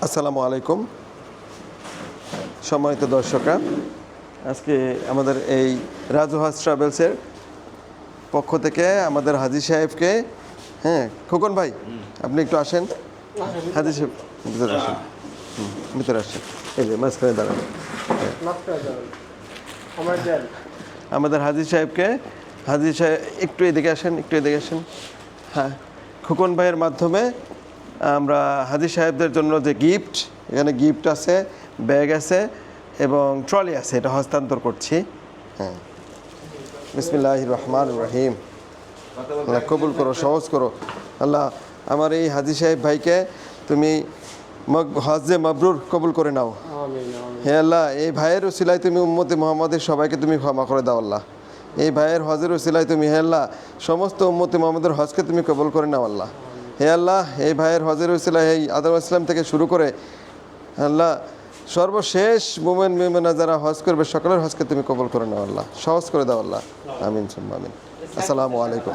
আসসালামু আলাইকুম সম্মানিত দর্শকরা, আজকে আমাদের এই রাজু হাজ ট্রাভেলসের পক্ষ থেকে আমাদের হাজী সাহেবকে, খোকন ভাই আপনি একটু আসেন। হাজী সাহেব ভিতরে আসেন, ভিতরে আসেন, এই যে মাঝখানে দাঁড়ান। আমাদের হাজী সাহেবকে, হাজী সাহেব একটু এদিকে আসেন, একটু এদিকে আসেন। হ্যাঁ, খোকন ভাইয়ের মাধ্যমে আমরা হাজী সাহেবদের জন্য যে গিফট, এখানে গিফট আছে, ব্যাগ আছে এবং ট্রলি আছে, এটা হস্তান্তর করছি। হ্যাঁ, বিসমিল্লাহির রহমানির রহিম। আল্লাহ কবুল করো, সহজ করো। আল্লাহ আমার এই হাজী সাহেব ভাইকে তুমি হজ্জে মাবরুর কবুল করে নাও। হে আল্লাহ, এই ভাইয়ের উসিলায় তুমি উম্মতে মুহাম্মাদের সবাইকে তুমি ক্ষমা করে দাও। আল্লাহ, এই ভাইয়ের হজের উসিলায় তুমি, হে আল্লাহ, সমস্ত উম্মতে মুহাম্মাদের হজকে তুমি কবুল করে নাও। আল্লাহ, হে আল্লাহ, এই ভাইয়ের হজের উসিলায় এই আদম ইসলাম থেকে শুরু করে আল্লাহ সর্বশেষ মুমিন মুমিনা যারা হজ করবে সকলের হজকে তুমি কবুল করে নাও। আল্লাহ, সহজ করে দাও। আল্লাহ, আমিন সুম্মা আমিন। আসসালামু আলাইকুম।